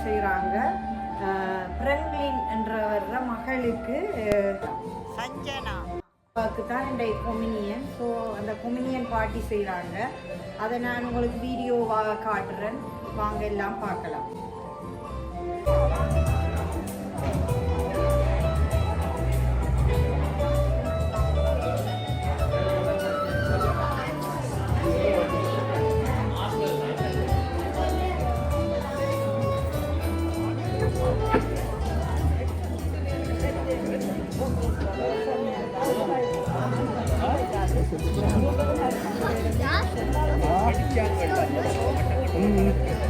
செய்கிறாங்க. பிரெங்க்லின் என்றவர மகளுக்கு சஞ்சனா தான் இந்த கொமினியன். ஸோ அந்த கொமினியன் பார்ட்டி செய்கிறாங்க. அதை நான் உங்களுக்கு வீடியோவாக காட்டுறேன். வாங்க எல்லாம் பார்க்கலாம்.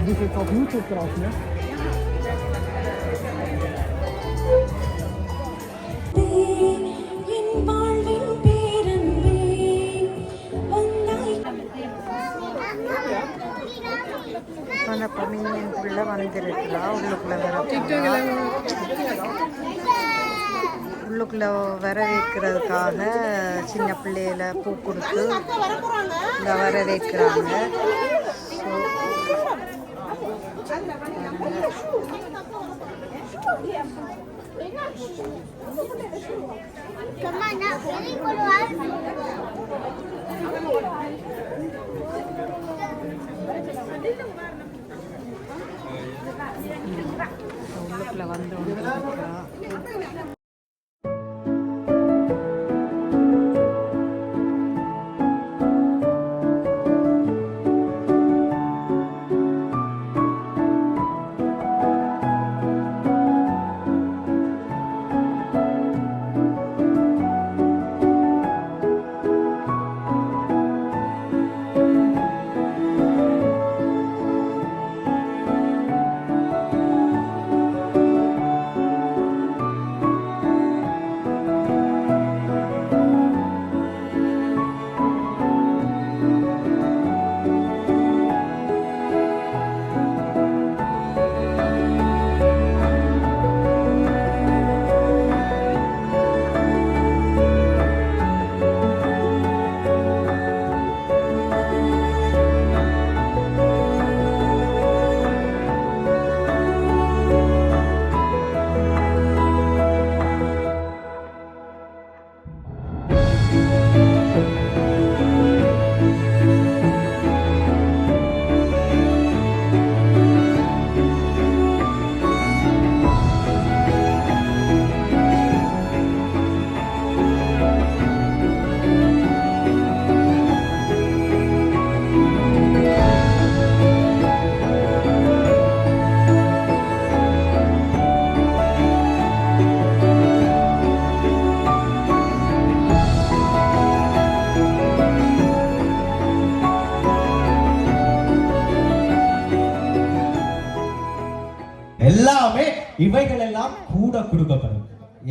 Du ist jetzt auf YouTube drauf, ne? கொமினியனுக்குள்ள வந்துருக்கலாம். உள்ளுக்குள்ள வரவேற்கிறதுக்காக சின்ன பிள்ளைகளை பூ கொடுத்து இங்கே வரவேற்கிறாங்க. உள்ளுக்குள்ள வந்து எல்லாமே இவைகள் எல்லாம் கூட கொடுக்கப்படும்.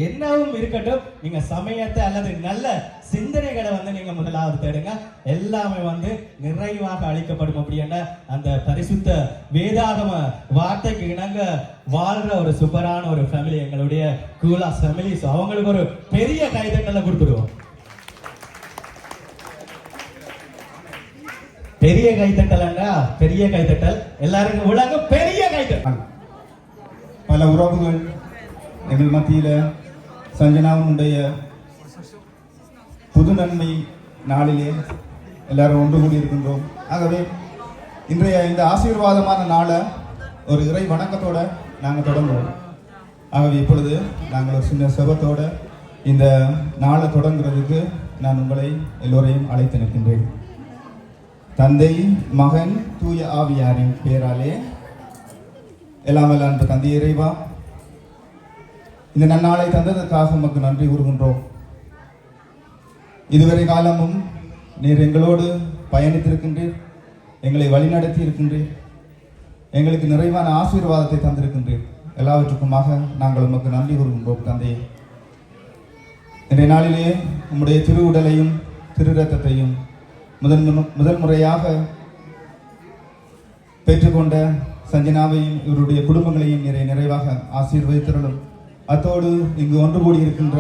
என்னவும் இருக்கட்டும், நீங்க சமயத்தை அல்லது நல்ல சிந்தனைகளை வந்து நீங்க முதலாவது தேடுங்க. எல்லாமே வந்து நிறைவாக அளிக்கப்படும். அப்படின்னா அந்த பரிசுத்த வேதாகம வார்த்தைக்கு இணங்க வாழ்ற ஒரு சூப்பரான ஒரு ஃபேமிலி எங்களுடைய கூலாஸ் ஃபேமிலி. ஸோ அவங்களுக்கு ஒரு பெரிய கைதட்டலை கொடுத்துருவோம். பெரிய கைத்தட்டல்ன்றா பெரிய கைத்தட்டல் எல்லாருக்கும் விளங்க பெரிய கைத்தட்டல். பல உறவுகள் எங்கள் மத்தியில் சஞ்சனாவுடைய புது நன்மை நாளிலே எல்லாரும் ஒன்று கூடி இருக்கின்றோம். ஆகவே இன்றைய இந்த ஆசீர்வாதமான நாளை ஒரு இறை வணக்கத்தோட நாங்கள் தொடங்குவோம். ஆகவே இப்பொழுது நாங்கள் ஒரு சின்ன செபத்தோட இந்த நாளை தொடங்குறதுக்கு நான் உங்களை எல்லோரையும் அழைத்து நிற்கின்றேன். தந்தை, மகன், தூய ஆவியாரின் பேராலே எல்லாம் அன்பு தந்தை இறைவா, இந்த நன்னாளை தந்ததற்காக உமக்கு நன்றி கூறுகின்றோம். இதுவரை காலமும் நீர் எங்களோடு பயணித்திருக்கின்றீர், எங்களை வழிநடத்தி இருக்கின்றீர், எங்களுக்கு நிறைவான ஆசீர்வாதத்தை தந்திருக்கின்றீர். எல்லாவற்றுக்குமாக நாங்கள் உமக்கு நன்றி கூறுகின்றோம் தந்தையே. இன்றைய நாளிலே உம்முடைய திரு உடலையும் திரு ரத்தத்தையும் முதல் முறையாக பெற்றுக்கொண்ட சஞ்சனாவையும் இவருடைய குடும்பங்களையும் நிறைவாக ஆசீர்வதித்தருளும். அத்தோடு இங்கு ஒன்று கூடி இருக்கின்ற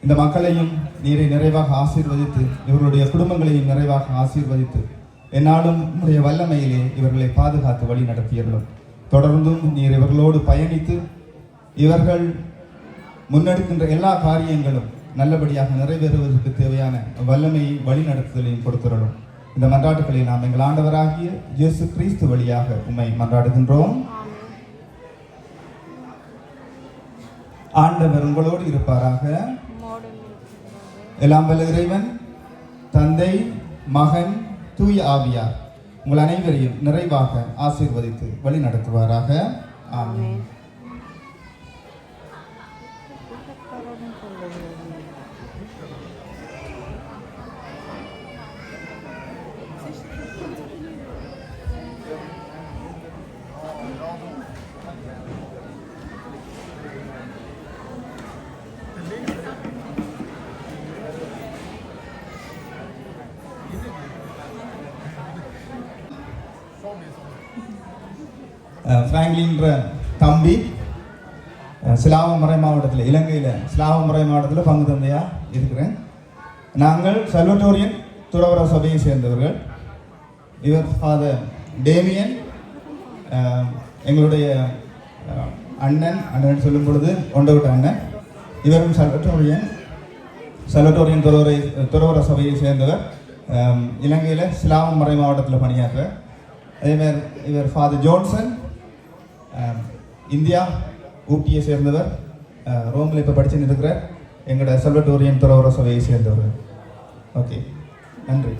இந்த மக்களையும் நீரை நிறைவாக ஆசீர்வதித்து இவர்களுடைய குடும்பங்களையும் நிறைவாக ஆசீர்வதித்து என்னாலும் உடைய வல்லமையிலே இவர்களை பாதுகாத்து வழி நடத்தியர்களும். தொடர்ந்தும் நீர் இவர்களோடு பயணித்து இவர்கள் முன்னெடுக்கின்ற எல்லா காரியங்களும் நல்லபடியாக நிறைவேறுவதற்கு தேவையான வல்லமையை வழிநடத்துதலையும் கொடுத்துள்ளோம். இந்த மன்றாட்டுக்களை நாம் எங்கள் ஆண்டவராகிய இயேசு கிறிஸ்து வழியாக உம்மை மன்றாடுகின்றோம். ஆண்டவர் உங்களோடு இருப்பாராக. எல்லாம் வல்ல இறைவன் தந்தை, மகன், தூய ஆவியார் உங்கள் அனைவரையும் நிறைவாக ஆசீர்வதித்து வழி நடத்துவாராக. ஆமென். பிராங்க்லின்ற தம்பி சிலாவம் மறை மாவட்டத்தில், இலங்கையில் சிலாவம் மறை மாவட்டத்தில் பங்கு தந்தையா இருக்கிறேன். நாங்கள் சல்வட்டோரியன் துறவர சபையை சேர்ந்தவர்கள். இவர் ஃபாதர் டேமியன் எங்களுடைய அண்ணன் சொல்லும் பொழுது ஒண்டவிட்ட அண்ணன். இவரும் சல்வட்டோரியன் துறவர சபையை சேர்ந்தவர். இலங்கையில் சிலாவம் மறை மாவட்டத்தில் பணியாற்றுவார். அதேமாதிரி இவர் ஃபாதர் ஜோன்சன் இந்தியா ஊட்டியை சேர்ந்தவர். ரோமில் இப்போ படிச்சுன்னு இருக்கிறார். எங்களோட சல்வட்டோரியன் துறவர சபையை சேர்ந்தவர். ஓகே, நன்றி.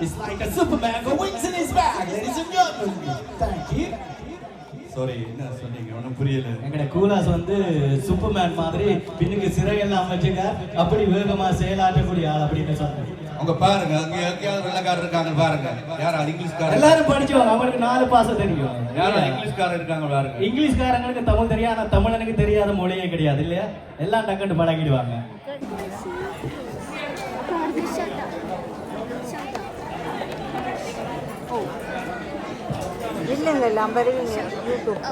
It's like a Superman with wings in his bag, ladies and gentlemen. Thank you. Sorry, என்ன சொன்னீங்க? ஒன்றும் புரியல. எங்கட கூலாஸ் வந்து சூப்பர்மேன் மாதிரி பின்னுக்கு சிறையெல்லாம் வச்சுக்க அப்படி வேகமா செயலாற்றக்கூடிய ஆள் அப்படின்னு சொன்னேன். அவங்க பாருங்க, அங்க எங்கேயாவது வெள்ளக்காரர் இருக்காங்க பாருங்க. யாரா இங்கிலீஷ்காரர்? எல்லாரும் படிச்சவங்க, அவங்களுக்கு 4 பாசம் தெரியும். யாரா இங்கிலீஷ்காரர் இருக்காங்க பாருங்க. இங்கிலீஷ்காரங்களுக்கு தமிழ் தெரியும், ஆனா தமிழனுக்கு தெரியாத மொழியே கிடையாது இல்லையா? எல்லாம் டக்குன்னு பழகிடுவாங்க. இல்லைங்க எல்லாம் வருவீங்க யூடியூப்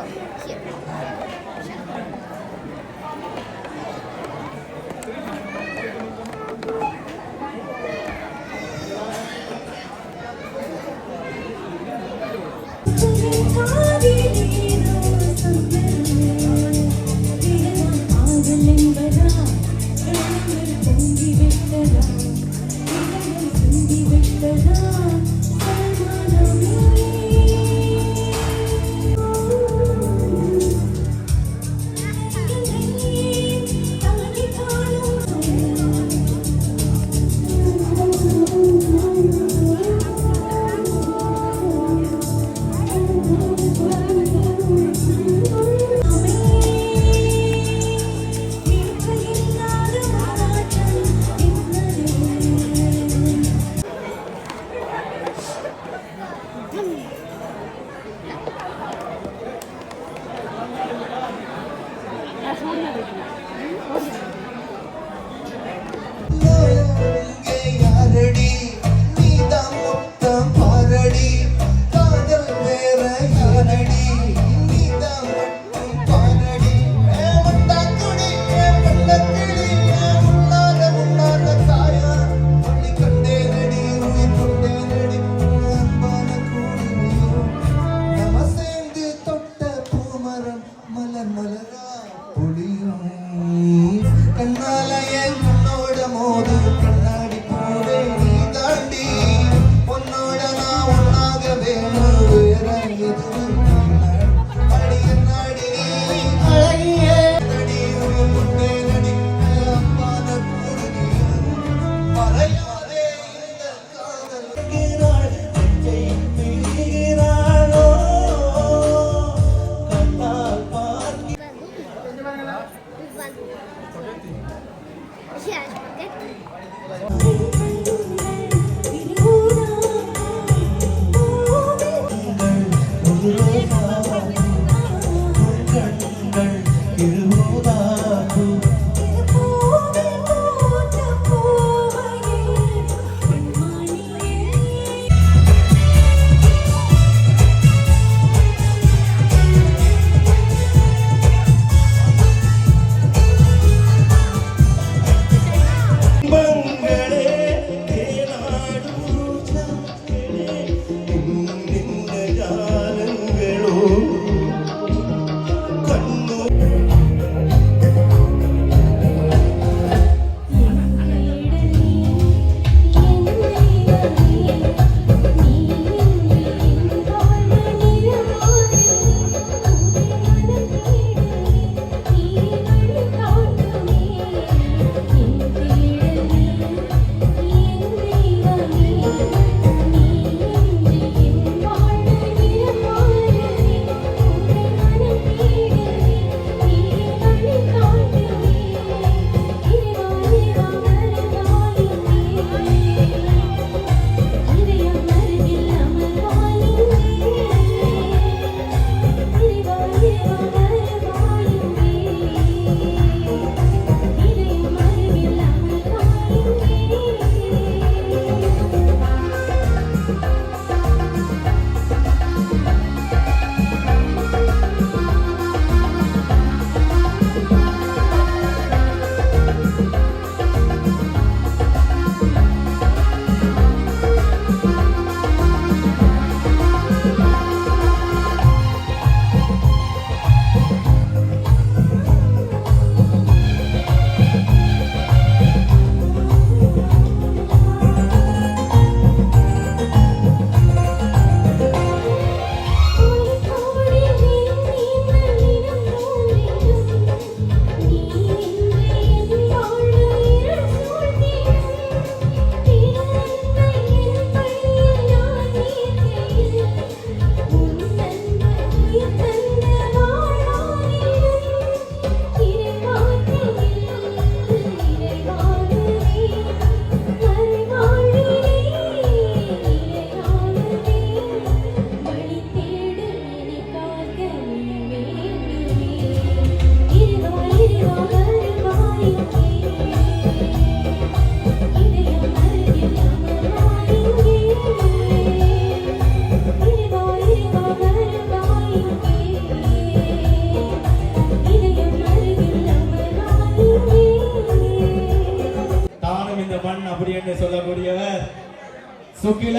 சுக்கில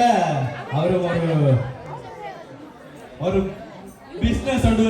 அவரு ஒரு பிசினஸ் ஒன்று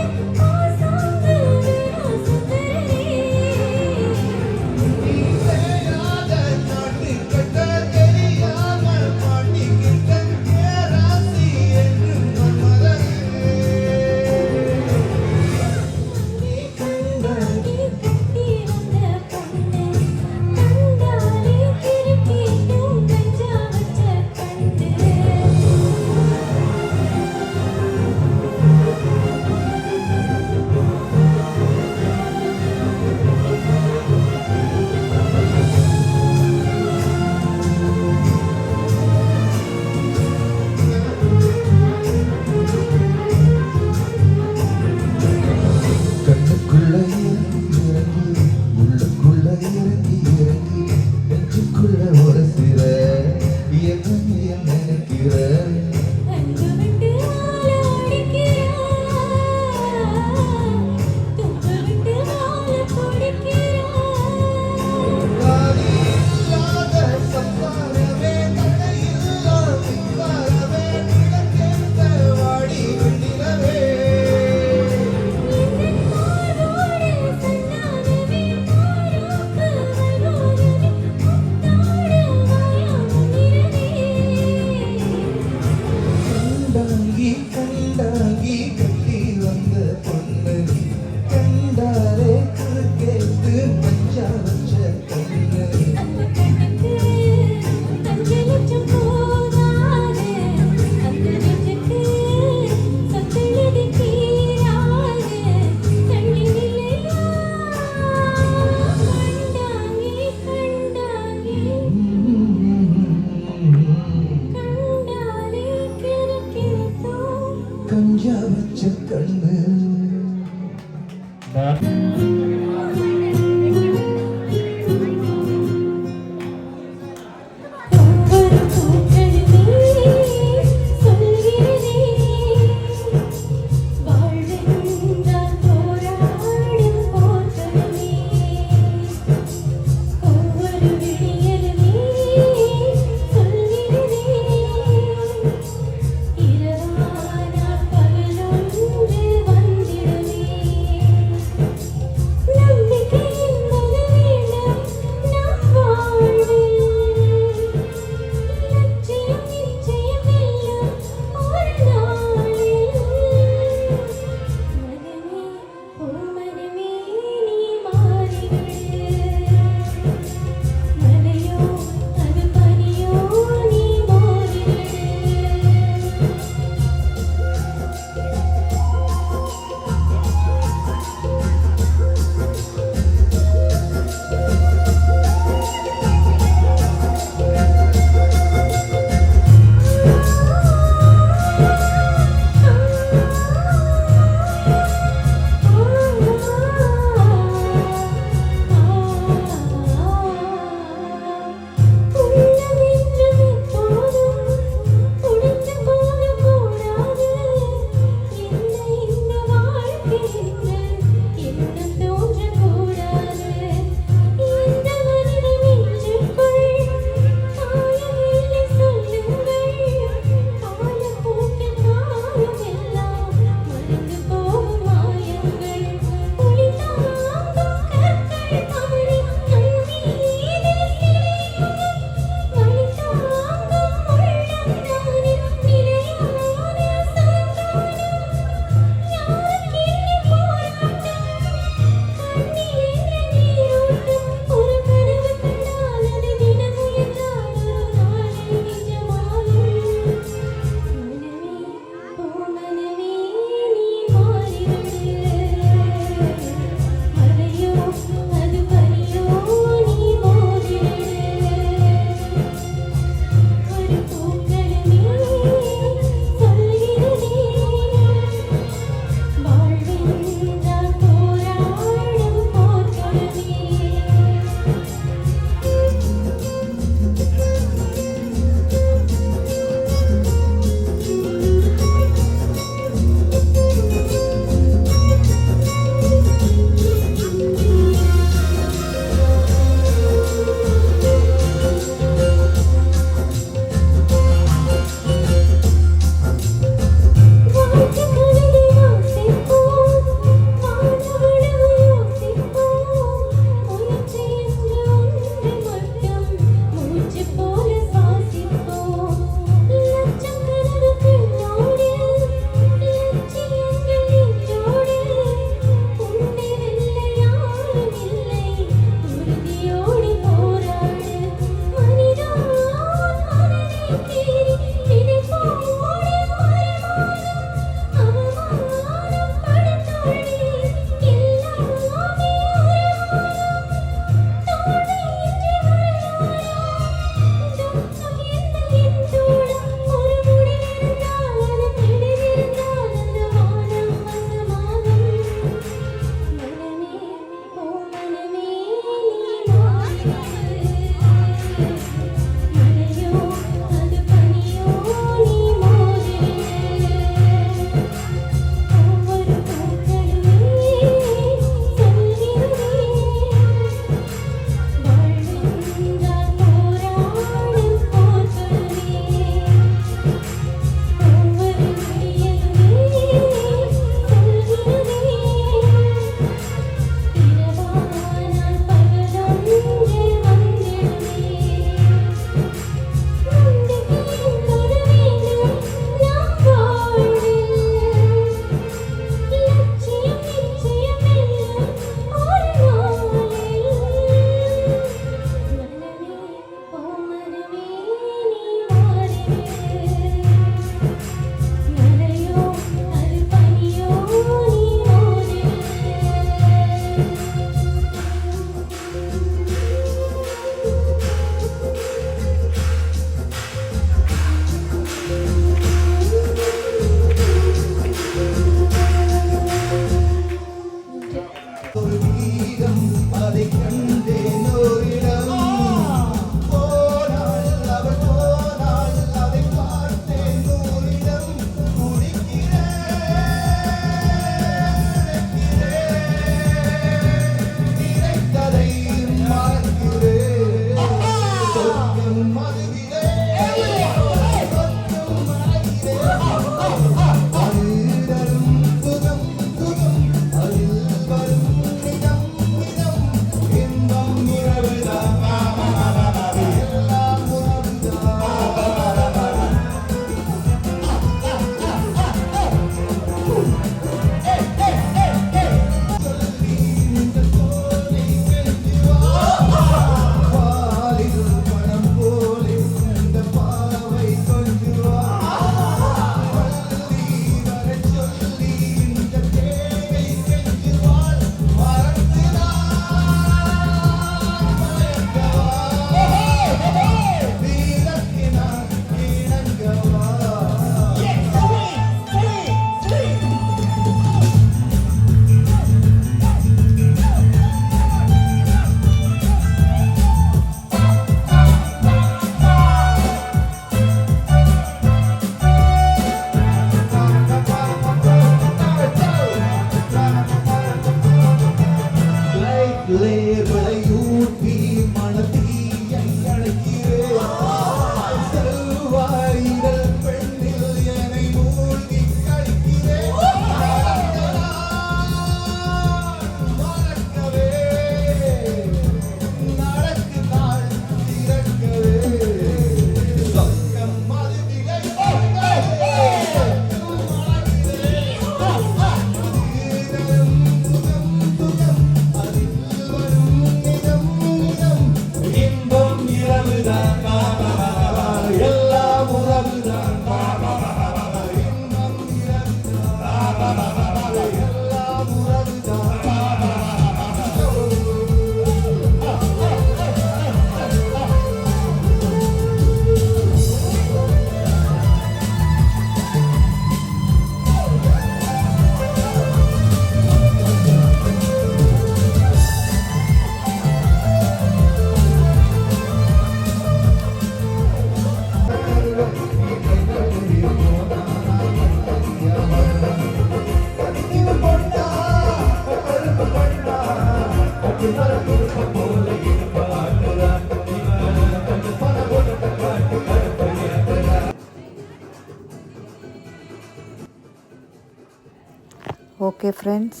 ஓகே ஃப்ரெண்ட்ஸ்,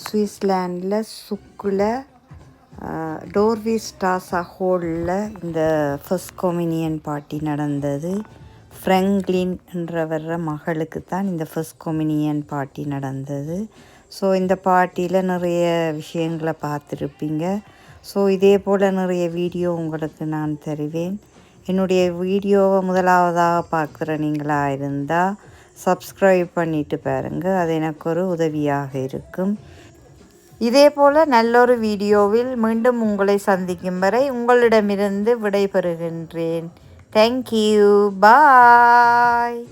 சுவிஸ்லாண்டில் சுக்கில் டோர்வி ஸ்டாசா ஹோலில் இந்த ஃபர்ஸ்ட் கொமினியன் பார்ட்டி நடந்தது. ஃப்ராங்க்லின் என்றவர மகளுக்கு தான் இந்த ஃபர்ஸ்ட் கொமினியன் பார்ட்டி நடந்தது. ஸோ இந்த பார்ட்டியில் நிறைய விஷயங்களை பார்த்துருப்பீங்க. ஸோ இதே போல் நிறைய வீடியோ உங்களுக்கு நான் தருவேன். என்னுடைய வீடியோவை முதலாவதாக பார்க்குற நீங்களாக இருந்தால் சப்ஸ்கிரைப் பண்ணிவிட்டு பாருங்கள், அது எனக்கு ஒரு உதவியாக இருக்கும். இதே போல் நல்லொரு வீடியோவில் மீண்டும் உங்களை சந்திக்கும் வரை உங்களிடமிருந்து விடைபெறுகின்றேன். தேங்க்யூ, பாய்.